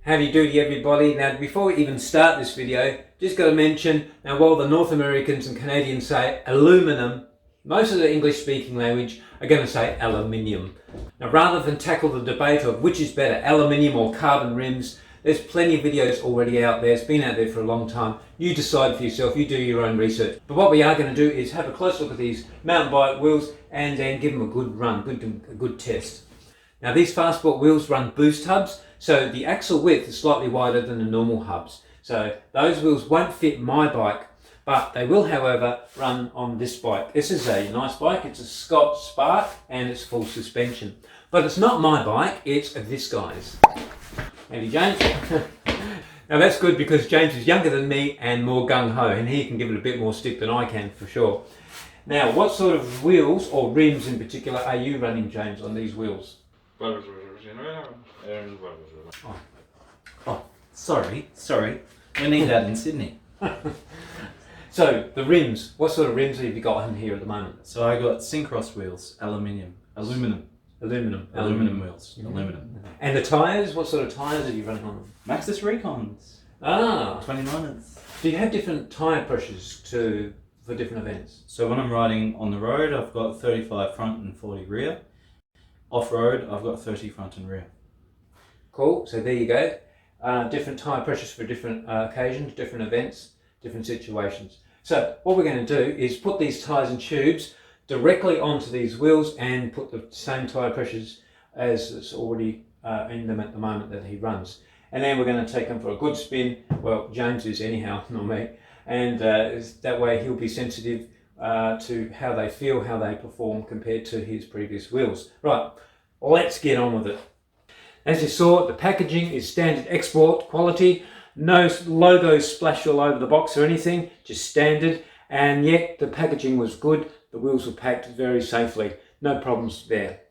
Howdy doody everybody. Now before we even start this video, just got to mention, now while the North Americans and Canadians say aluminum, most of the English speaking language are going to say aluminium. Now rather than tackle the debate of which is better, aluminium or carbon rims, there's plenty of videos already out there. It's been out there for a long time. You decide for yourself, you do your own research. But what we are going to do is have a close look at these mountain bike wheels and then give them a good run, a good test. Now these Farsport wheels run boost hubs, so the axle width is slightly wider than the normal hubs. So those wheels won't fit my bike, but they will however run on this bike. This is a nice bike, it's a Scott Spark and it's full suspension. But it's not my bike, it's this guy's. Maybe James? Now that's good because James is younger than me and more gung-ho, and he can give it a bit more stick than I can for sure. Now what sort of wheels or rims in particular are you running, James, on these wheels? Oh, sorry. We need that in Sydney. So the rims, what sort of rims have you got in here at the moment? So I got Syncross wheels, aluminum wheels, aluminum. And the tyres, what sort of tyres are you running on them? Maxxis Recons. 29ers. Do you have different tyre pressures for different events? So when I'm riding on the road, I've got 35 front and 40 rear. Off-road, I've got 30 front and rear. Cool, so there you go. Different tyre pressures for different occasions, different events, different situations. So what we're going to do is put these tyres and tubes directly onto these wheels and put the same tyre pressures as it's already in them at the moment that he runs. And then we're going to take them for a good spin. Well, James is anyhow, not me. And that way he'll be sensitive to how they feel, how they perform compared to his previous wheels. Right, let's get on with it. As you saw, the packaging is standard export quality. No logos splashed all over the box or anything, just standard. And yet the packaging was good. The wheels were packed very safely. No problems there.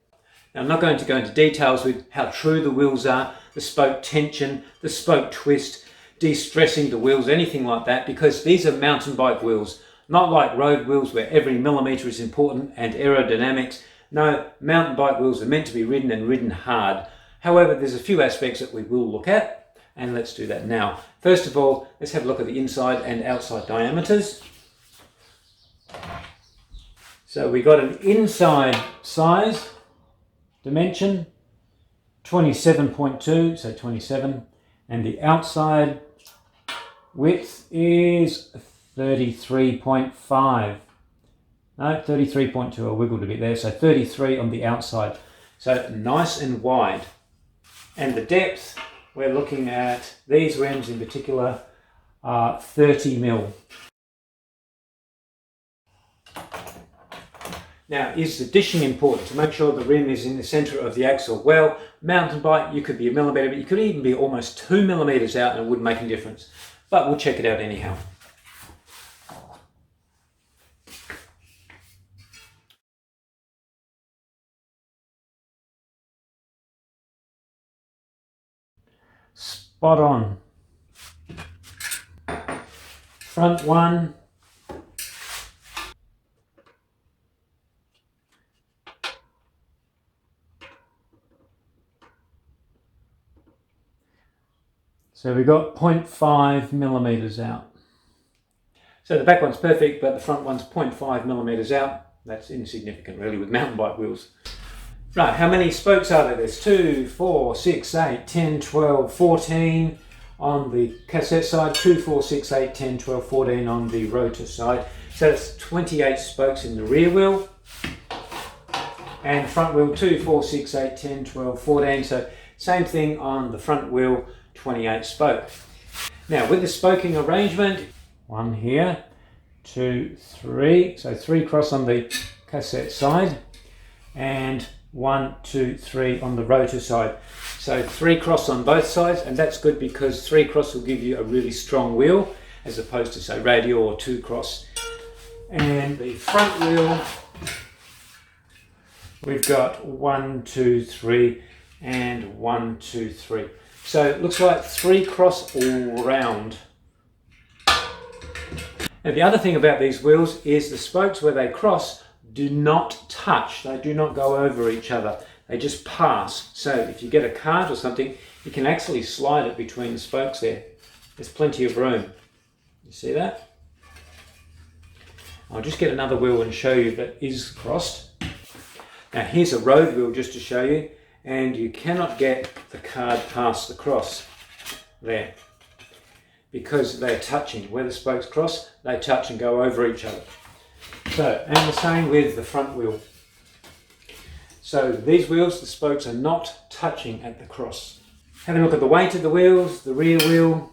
Now, I'm not going to go into details with how true the wheels are, the spoke tension, the spoke twist, de-stressing the wheels, anything like that, because these are mountain bike wheels. Not like road wheels where every millimetre is important and aerodynamics. No, mountain bike wheels are meant to be ridden and ridden hard. However, there's a few aspects that we will look at, and let's do that now. First of all, let's have a look at the inside and outside diameters. So we got an inside size dimension, 27.2, so 27, and the outside width is 33.5. No, 33.2, I wiggled a bit there, so 33 on the outside. So nice and wide. And the depth, we're looking at, these rims in particular, are 30 mil. Now, is the dishing important to make sure the rim is in the centre of the axle? Well, mountain bike, you could be a millimetre, but you could even be almost 2 millimetres out and it wouldn't make any difference. But we'll check it out anyhow. Spot on. Front one. So we got 0.5 millimetres out. So the back one's perfect, but the front one's 0.5 millimetres out. That's insignificant really with mountain bike wheels. Right, how many spokes are there? There's 2, 4, 6, 8, 10, 12, 14 on the cassette side, 2, 4, 6, 8, 10, 12, 14 on the rotor side. So that's 28 spokes in the rear wheel. And front wheel, 2, 4, 6, 8, 10, 12, 14. So same thing on the front wheel, 28 spoke. Now with the spoking arrangement, 1 here, 2, 3, so 3 cross on the cassette side and 1, 2, 3 on the rotor side. So 3 cross on both sides, and that's good because 3 cross will give you a really strong wheel as opposed to say radial or 2 cross. And the front wheel, we've got 1, 2, 3 and 1, 2, 3. So it looks like 3 cross all round. Now the other thing about these wheels is the spokes where they cross do not touch, they do not go over each other. they just pass. So if you get a cart or something, you can actually slide it between the spokes there. There's plenty of room. You see that? I'll just get another wheel and show you that is crossed. Now here's a road wheel just to show you, and you cannot get the card past the cross there because they're touching. Where the spokes cross, they touch and go over each other. So, and the same with the front wheel. So these wheels, the spokes are not touching at the cross. Having a look at the weight of the wheels, the rear wheel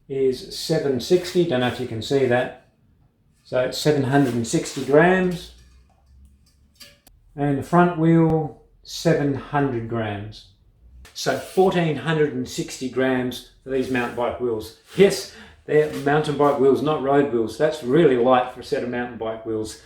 is 760, don't know if you can see that. So it's 760 grams. And the front wheel, 700 grams. So 1460 grams for these mountain bike wheels. Yes, they're mountain bike wheels, not road wheels. That's really light for a set of mountain bike wheels.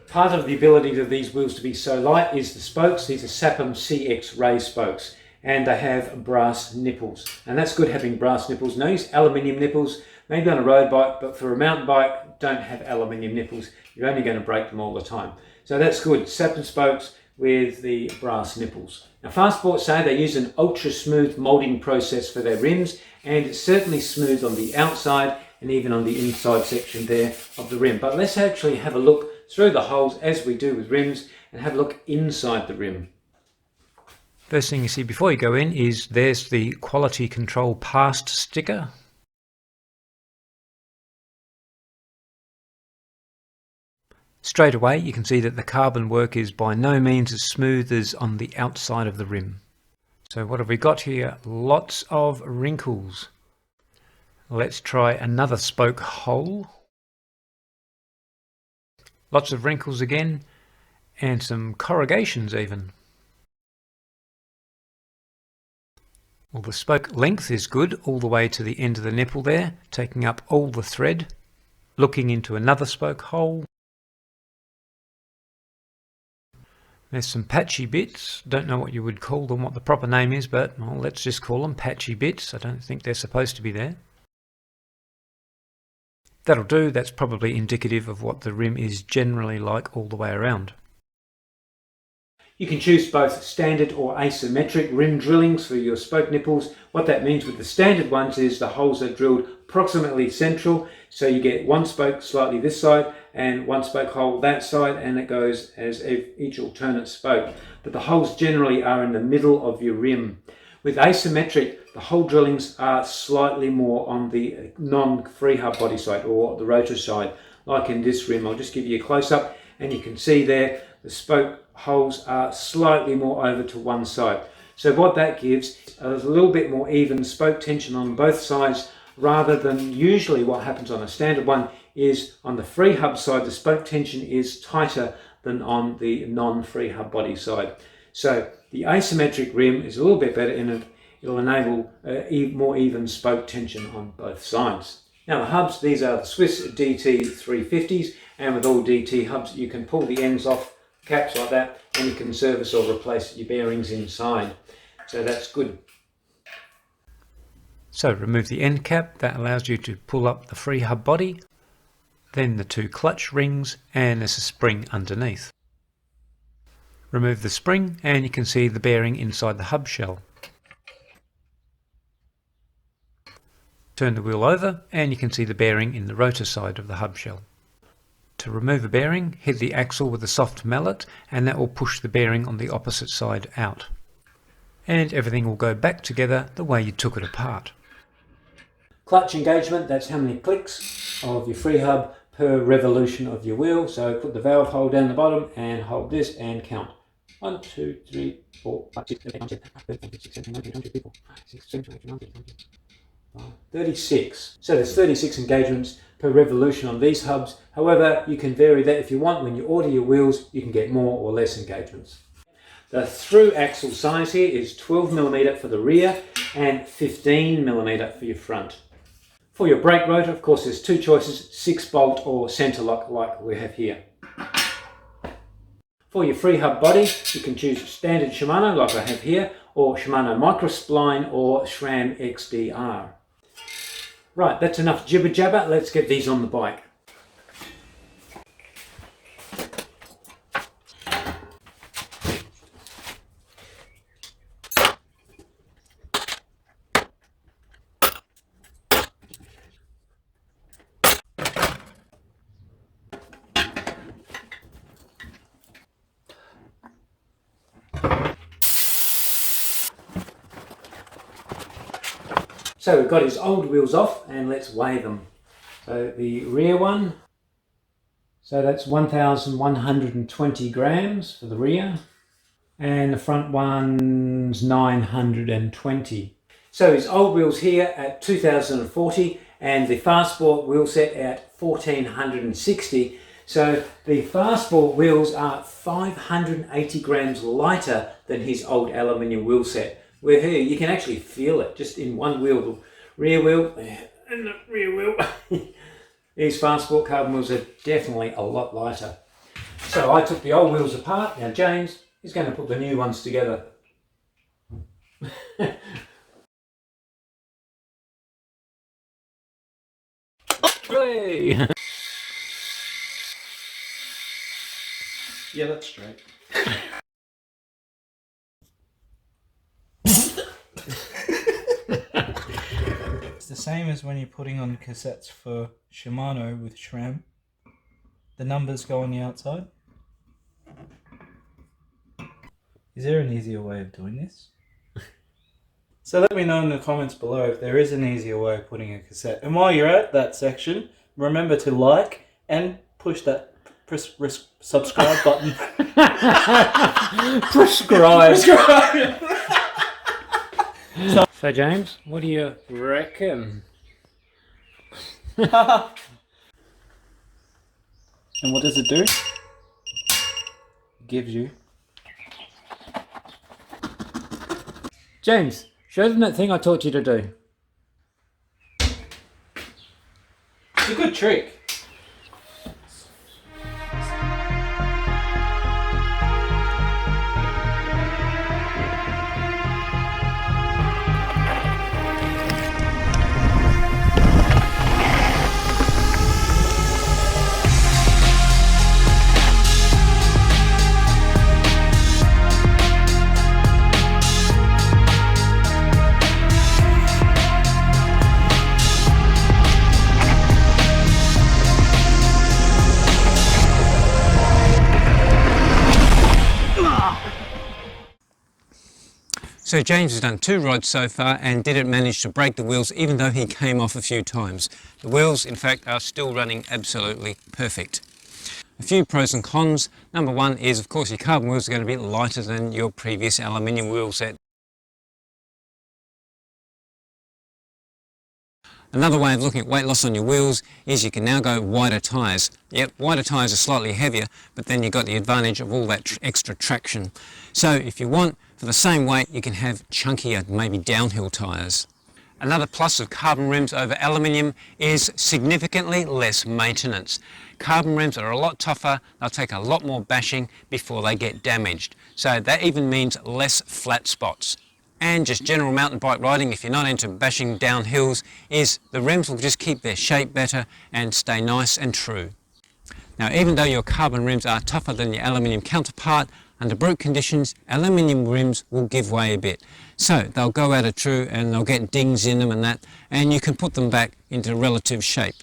Part of the ability of these wheels to be so light is the spokes. These are Sapum CX raised spokes, and they have brass nipples. And that's good having brass nipples. No use aluminium nipples, maybe on a road bike, but for a mountain bike, don't have aluminium nipples. You're only going to break them all the time. So that's good. Sapum spokes with the brass nipples. Now Farsport say they use an ultra smooth moulding process for their rims, and it's certainly smooth on the outside and even on the inside section there of the rim. But let's actually have a look through the holes as we do with rims and have a look inside the rim. First thing you see before you go in is there's the quality control past sticker. Straight away you can see that the carbon work is by no means as smooth as on the outside of the rim. So what have we got here? Lots of wrinkles. Let's try another spoke hole. Lots of wrinkles again, and some corrugations even. Well, the spoke length is good all the way to the end of the nipple there, taking up all the thread. Looking into another spoke hole. There's some patchy bits. Don't know what you would call them, what the proper name is, but well, let's just call them patchy bits. I don't think they're supposed to be there. That'll do. That's probably indicative of what the rim is generally like all the way around. You can choose both standard or asymmetric rim drillings for your spoke nipples. What that means with the standard ones is the holes are drilled approximately central, so you get one spoke slightly this side and one spoke hole that side, and it goes as each alternate spoke. But the holes generally are in the middle of your rim. With asymmetric, the hole drillings are slightly more on the non-free hub body side or the rotor side, like in this rim. I'll just give you a close-up and you can see there the spoke holes are slightly more over to one side. So what that gives is a little bit more even spoke tension on both sides, rather than usually what happens on a standard one is on the free hub side the spoke tension is tighter than on the non-free hub body side. So the asymmetric rim is a little bit better in it. It'll enable more even spoke tension on both sides. Now the hubs, these are the Swiss DT 350s, and with all DT hubs you can pull the ends off caps like that and you can service or replace your bearings inside. So that's good. So remove the end cap, that allows you to pull up the free hub body, then the two clutch rings, and there's a spring underneath. Remove the spring and you can see the bearing inside the hub shell. Turn the wheel over and you can see the bearing in the rotor side of the hub shell. To remove a bearing, hit the axle with a soft mallet and that will push the bearing on the opposite side out. And everything will go back together the way you took it apart. Clutch engagement, that's how many clicks of your free hub per revolution of your wheel. So put the valve hole down the bottom and hold this and count. 1, 2, 3, 4, 5, 6, 7, 8, 9, 10, 11, 12, 13, 14, 15, 16, 17, 18, 19, 20, 36. So there's 36 engagements per revolution on these hubs. However, you can vary that if you want. When you order your wheels, you can get more or less engagements. The through axle size here is 12mm for the rear and 15mm for your front. For your brake rotor, of course, there's two choices, 6-bolt or centre lock like we have here. For your free hub body, you can choose standard Shimano like I have here, or Shimano Microspline or SRAM XDR. Right, that's enough jibber jabber, let's get these on the bike. So we've got his old wheels off and let's weigh them. So the rear one, so that's 1,120 grams for the rear, and the front one's 920. So his old wheels here at 2,040 and the Farsport wheel set at 1,460. So the Farsport wheels are 580 grams lighter than his old aluminium wheel set. Where here you can actually feel it just in one wheel, the rear wheel and the rear wheel. These Farsport carbon wheels are definitely a lot lighter. So I took the old wheels apart. Now James is going to put the new ones together. Hooray! Yeah, that's straight. It's the same as when you're putting on cassettes for Shimano with SRAM. The numbers go on the outside. Is there an easier way of doing this? So let me know in the comments below if there is an easier way of putting a cassette. And while you're at that section, remember to like and push that subscribe button. Prescribe. So James, what do you reckon? And what does it do? It gives you. James, show them that thing I taught you to do. It's a good trick. So James has done 2 rides so far and didn't manage to break the wheels even though he came off a few times. The wheels in fact are still running absolutely perfect. A few pros and cons. Number 1 is of course your carbon wheels are going to be lighter than your previous aluminium wheel set. Another way of looking at weight loss on your wheels is you can now go wider tyres. Yep, wider tyres are slightly heavier, but then you've got the advantage of all that extra traction. So if you want, for the same weight, you can have chunkier, maybe downhill tyres. Another plus of carbon rims over aluminium is significantly less maintenance. Carbon rims are a lot tougher, they'll take a lot more bashing before they get damaged. So that even means less flat spots. And just general mountain bike riding, if you're not into bashing down hills, is the rims will just keep their shape better and stay nice and true. Now even though your carbon rims are tougher than your aluminium counterpart, under brute conditions, aluminium rims will give way a bit. So they'll go out of true and they'll get dings in them and that, and you can put them back into relative shape.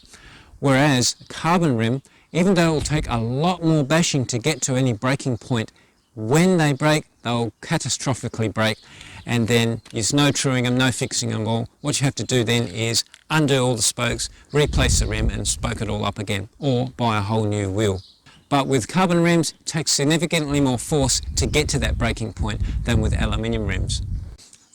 Whereas a carbon rim, even though it will take a lot more bashing to get to any breaking point, when they break, they'll catastrophically break, and then there's no truing them, no fixing them all. What you have to do then is undo all the spokes, replace the rim and spoke it all up again, or buy a whole new wheel. But with carbon rims, it takes significantly more force to get to that breaking point than with aluminium rims.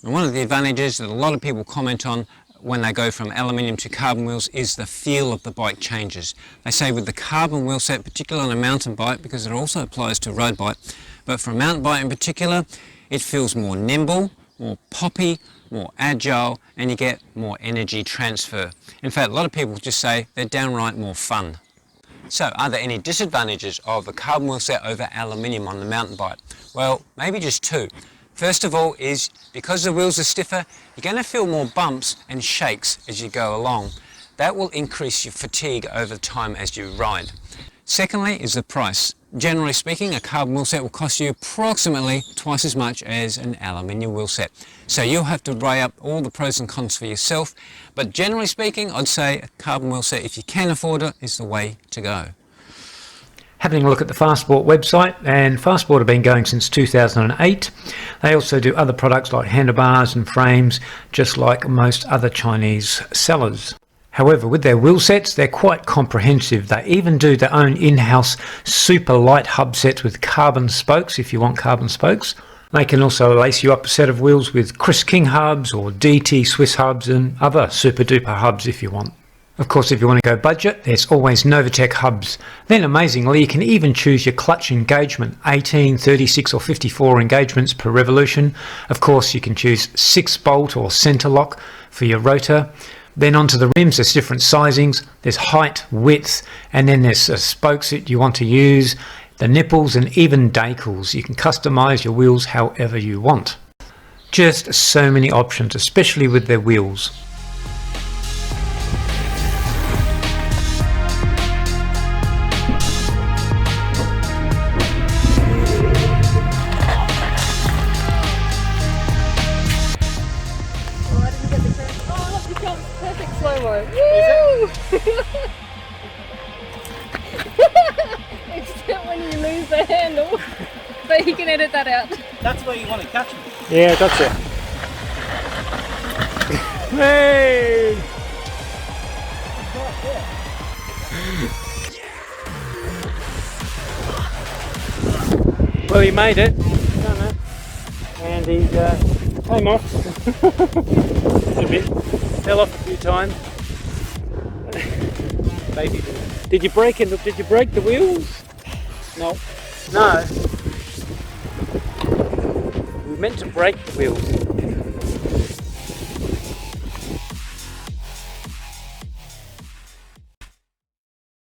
And one of the advantages that a lot of people comment on when they go from aluminium to carbon wheels is the feel of the bike changes. They say with the carbon wheel set, particularly on a mountain bike, because it also applies to a road bike, but for a mountain bike in particular, it feels more nimble, more poppy, more agile, and you get more energy transfer. In fact, a lot of people just say they're downright more fun. So are there any disadvantages of a carbon wheel set over aluminium on the mountain bike? Well, maybe just 2. First of all is, because the wheels are stiffer, you're going to feel more bumps and shakes as you go along. That will increase your fatigue over time as you ride. Secondly is the price. Generally speaking, a carbon wheel set will cost you approximately twice as much as an aluminium wheel set. So you'll have to weigh up all the pros and cons for yourself, but generally speaking, I'd say a carbon wheel set, if you can afford it, is the way to go. Having a look at the Farsport website, and Farsport have been going since 2008. They also do other products like handlebars and frames, just like most other Chinese sellers. However, with their wheel sets, they're quite comprehensive. They even do their own in-house super light hub sets with carbon spokes, if you want carbon spokes. They can also lace you up a set of wheels with Chris King hubs or DT Swiss hubs and other super duper hubs if you want. Of course, if you want to go budget, there's always Novatec hubs. Then amazingly, you can even choose your clutch engagement, 18, 36 or 54 engagements per revolution. Of course, you can choose 6-bolt or center lock for your rotor. Then onto the rims, there's different sizings. There's height, width, and then there's spokes that you want to use, the nipples and even decals. You can customize your wheels however you want. Just so many options, especially with their wheels. Perfect slow-mo. Woo! Except when you lose the handle. But you can edit that out. That's where you want to catch me. Yeah, gotcha. Hey! Well, he made it. And he came off a bit. Fell off a few times. Baby. Did you break the wheels? No. No. We meant to break the wheels.